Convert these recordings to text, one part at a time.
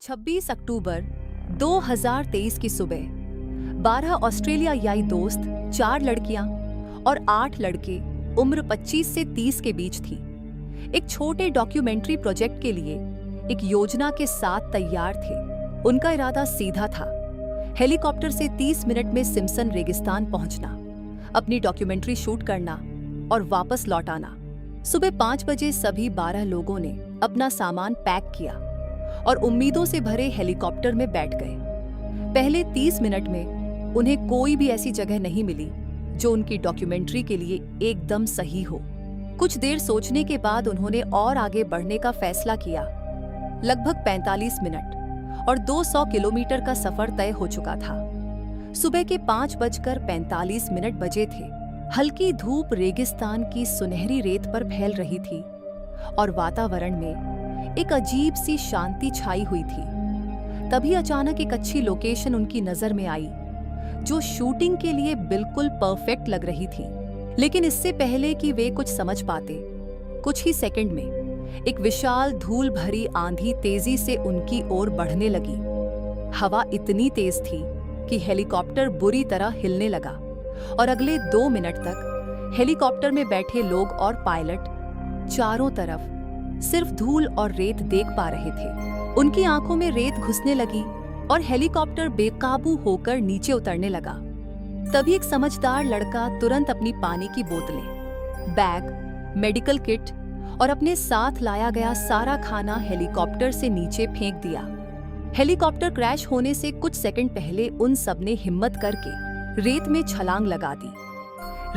26 अक्टूबर 2023 की सुबह 12 ऑस्ट्रेलियाई दोस्त, 4 लड़कियां और 8 लड़के उम्र 25 से 30 के बीच थी। एक छोटे डॉक्यूमेंट्री प्रोजेक्ट के लिए एक योजना के साथ तैयार थे। उनका इरादा सीधा था, हेलीकॉप्टर से 30 मिनट में सिम्पसन रेगिस्तान पहुंचना, अपनी डॉक्यूमेंट्री शूट करना और वापस लौट आना। सुबह 5 बजे सभी 12 लोगों ने अपना सामान पैक किया और उम्मीदों से भरे हेलीकॉप्टर में बैठ गए। पहले 30 मिनट में उन्हें कोई भी ऐसी जगह नहीं मिली जो उनकी डॉक्यूमेंट्री के लिए एकदम सही हो। कुछ देर सोचने के बाद उन्होंने और आगे बढ़ने का फैसला किया। लगभग 45 मिनट और 200 किलोमीटर का सफर तय हो चुका था। सुबह के 5:45 बजे थे। हल्की धूप रेगिस्तान की सुनहरी रेत पर फैल रही थी और वातावरण में एक अजीब सी शांति छाई हुई थी। तभी अचानक एक अच्छी लोकेशन उनकी नजर में आई जो शूटिंग के लिए बिल्कुल परफेक्ट लग रही थी। लेकिन इससे पहले कि वे कुछ समझ पाते, कुछ ही सेकंड में एक विशाल धूल भरी आंधी तेजी से उनकी ओर बढ़ने लगी। हवा इतनी तेज थी कि हेलीकॉप्टर बुरी तरह हिलने लगा और अगले 2 मिनट तक हेलीकॉप्टर में बैठे लोग और पायलट चारों तरफ सिर्फ धूल और रेत देख पा रहे थे। उनकी आंखों में रेत घुसने लगी और हेलीकॉप्टर बेकाबू होकर नीचे उतरने लगा। तभी एक समझदार लड़का तुरंत अपनी पानी की बोतलें, बैग, मेडिकल किट और अपने साथ लाया गया सारा खाना हेलीकॉप्टर से नीचे फेंक दिया। हेलीकॉप्टर क्रैश होने से कुछ सेकंड पहले उन सब ने हिम्मत करके रेत में छलांग लगा दी।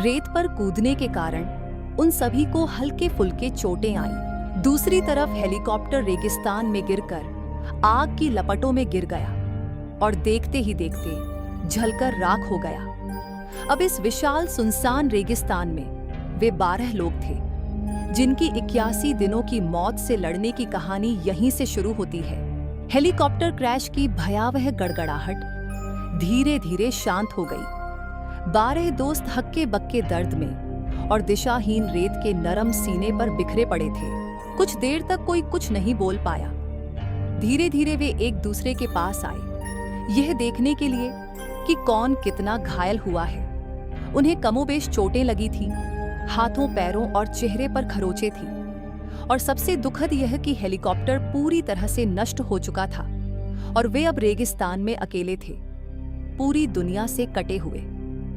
रेत पर कूदने के कारण उन सभी को हल्के फुल्के चोटें आईं। दूसरी तरफ हेलीकॉप्टर रेगिस्तान में गिरकर आग की लपटों में गिर गया और देखते ही देखते जलकर राख हो गया। अब इस विशाल सुनसान रेगिस्तान में वे 12 लोग थे जिनकी 81 दिनों की मौत से लड़ने की कहानी यहीं से शुरू होती है। हेलीकॉप्टर क्रैश की भयावह गड़गड़ाहट धीरे धीरे शांत हो गई। 12 दोस्त हक्के बक्के दर्द में और दिशाहीन रेत के नरम सीने पर बिखरे पड़े थे। कुछ देर तक कोई कुछ नहीं बोल पाया। धीरे धीरे वे एक दूसरे के पास आए, यह देखने के लिए कि कौन कितना घायल हुआ है। उन्हें कमोबेश चोटें लगी थीं, हाथों, पैरों और चेहरे पर खरोंचें थीं। और सबसे दुखद यह कि हेलीकॉप्टर पूरी तरह से नष्ट हो चुका था और वे अब रेगिस्तान में अकेले थे, पूरी दुनिया से कटे हुए।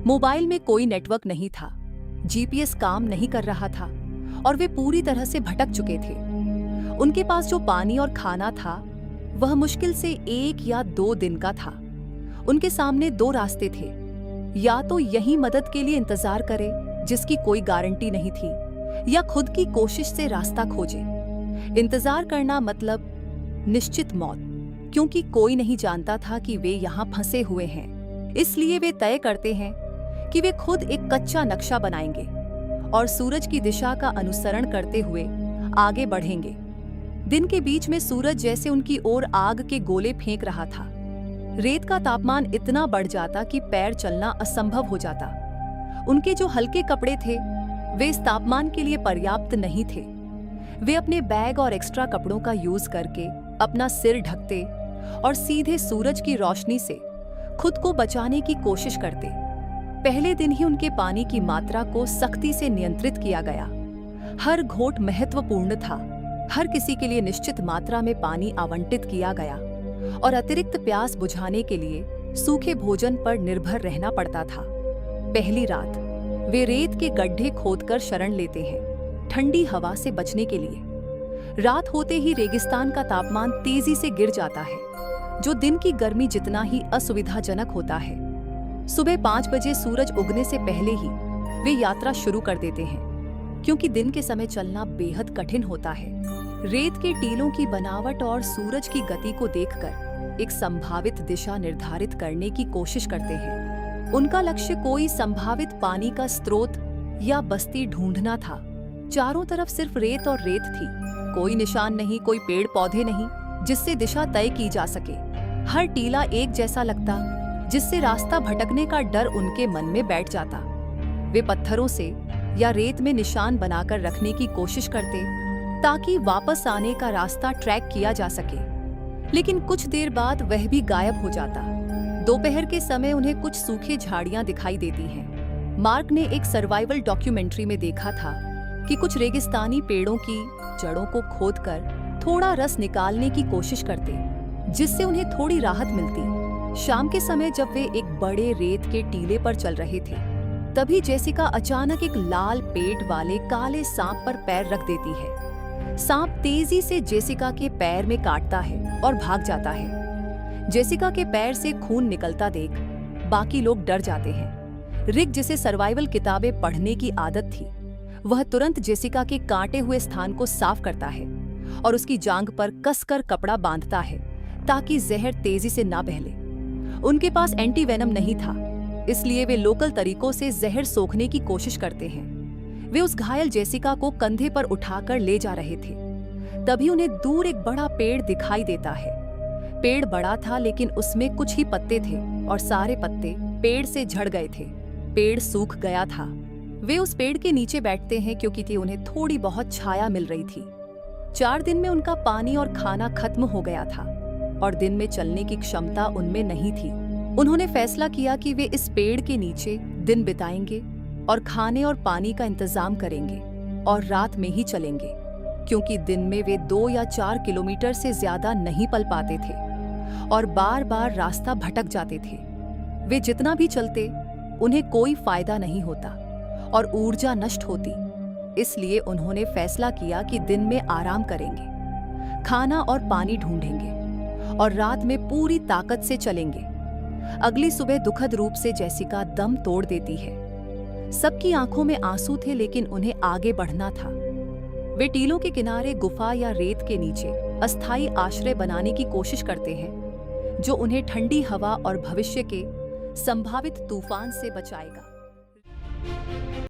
मोबाइल में कोई नेटवर्क नहीं था, जीपीएस काम नहीं कर रहा था और वे पूरी तरह से भटक चुके थे। उनके पास जो पानी और खाना था वह मुश्किल से 1 या 2 दिन का था। उनके सामने 2 रास्ते थे, या तो यही मदद के लिए इंतजार करे जिसकी कोई गारंटी नहीं थी, या खुद की कोशिश से रास्ता खोजे। इंतजार करना मतलब निश्चित मौत, क्योंकि कोई नहीं जानता था कि वे यहाँ फंसे हुए हैं। इसलिए वे तय करते हैं कि वे खुद एक कच्चा नक्शा बनाएंगे और सूरज की दिशा का अनुसरण करते हुए आगे बढ़ेंगे। दिन के बीच में सूरज जैसे उनकी ओर आग के गोले फेंक रहा था। रेत का तापमान इतना बढ़ जाता कि पैर चलना असंभव हो जाता। उनके जो हल्के कपड़े थे वे इस तापमान के लिए पर्याप्त नहीं थे। वे अपने बैग और एक्स्ट्रा कपड़ों का यूज करके अपना सिर ढकते और सीधे सूरज की रोशनी से खुद को बचाने की कोशिश करते। पहले दिन ही उनके पानी की मात्रा को सख्ती से नियंत्रित किया गया। हर घोंट महत्वपूर्ण था। हर किसी के लिए निश्चित मात्रा में पानी आवंटित किया गया और अतिरिक्त प्यास बुझाने के लिए सूखे भोजन पर निर्भर रहना पड़ता था। पहली रात वे रेत के गड्ढे खोदकर शरण लेते हैं, ठंडी हवा से बचने के लिए। रात होते ही रेगिस्तान का तापमान तेजी से गिर जाता है, जो दिन की गर्मी जितना ही असुविधाजनक होता है। सुबह 5 बजे सूरज उगने से पहले ही वे यात्रा शुरू कर देते हैं, क्योंकि दिन के समय चलना बेहद कठिन होता है। रेत के टीलों की बनावट और सूरज की गति को देखकर एक संभावित दिशा निर्धारित करने की कोशिश करते हैं। उनका लक्ष्य कोई संभावित पानी का स्रोत या बस्ती ढूंढना था। चारों तरफ सिर्फ रेत और रेत थी, कोई निशान नहीं, कोई पेड़ पौधे नहीं जिससे दिशा तय की जा सके। हर टीला एक जैसा लगता, जिससे रास्ता भटकने का डर उनके मन में बैठ जाता। वे पत्थरों से या रेत में निशान बनाकर रखने की कोशिश करते ताकि वापस आने का रास्ता ट्रैक किया जा सके। लेकिन कुछ देर बाद वह भी गायब हो जाता। दोपहर के समय उन्हें कुछ सूखी झाड़ियां दिखाई देती हैं। मार्क ने एक सर्वाइवल डॉक्यूमेंट्री में देखा था कि कुछ रेगिस्तानी पेड़ों की जड़ों को खोदकर थोड़ा रस निकालने की कोशिश करते, जिससे उन्हें थोड़ी राहत मिलती। शाम के समय जब वे एक बड़े रेत के टीले पर चल रहे थे, तभी जेसिका अचानक एक लाल पेट वाले काले सांप पर पैर रख देती है। सांप तेजी से जेसिका के पैर में काटता है और भाग जाता है। जेसिका के पैर से खून निकलता देख बाकी लोग डर जाते हैं। रिक, जिसे सर्वाइवल किताबें पढ़ने की आदत थी, वह तुरंत जेसिका के काटे हुए स्थान को साफ करता है और उसकी जांघ पर कसकर कपड़ा बांधता है ताकि जहर तेजी से ना बहले। उनके पास एंटी वेनम नहीं था, इसलिए वे लोकल तरीकों से जहर सोखने की कोशिश करते हैं। वे उस घायल जेसिका को कंधे पर उठाकर ले जा रहे थे, तभी उन्हें दूर एक बड़ा पेड़ दिखाई देता है। पेड़ बड़ा था, लेकिन उसमें कुछ ही पत्ते थे और सारे पत्ते पेड़ से झड़ गए थे। पेड़ सूख गया था। वे उस पेड़ के नीचे बैठते हैं क्योंकि उन्हें थोड़ी बहुत छाया मिल रही थी। 4 दिन में उनका पानी और खाना खत्म हो गया था और दिन में चलने की क्षमता उनमें नहीं थी। उन्होंने फैसला किया कि वे इस पेड़ के नीचे दिन बिताएंगे और खाने और पानी का इंतजाम करेंगे और रात में ही चलेंगे, क्योंकि दिन में वे 2 या 4 किलोमीटर से ज्यादा नहीं पल पाते थे और बार बार रास्ता भटक जाते थे। वे जितना भी चलते, उन्हें कोई फायदा नहीं होता और ऊर्जा नष्ट होती। इसलिए उन्होंने फैसला किया कि दिन में आराम करेंगे, खाना और पानी ढूंढेंगे और रात में पूरी ताकत से चलेंगे। अगली सुबह दुखद रूप से जेसिका दम तोड़ देती है। सबकी आंखों में आंसू थे, लेकिन उन्हें आगे बढ़ना था। वे टीलों के किनारे गुफा या रेत के नीचे अस्थायी आश्रय बनाने की कोशिश करते हैं, जो उन्हें ठंडी हवा और भविष्य के संभावित तूफान से बचाएगा।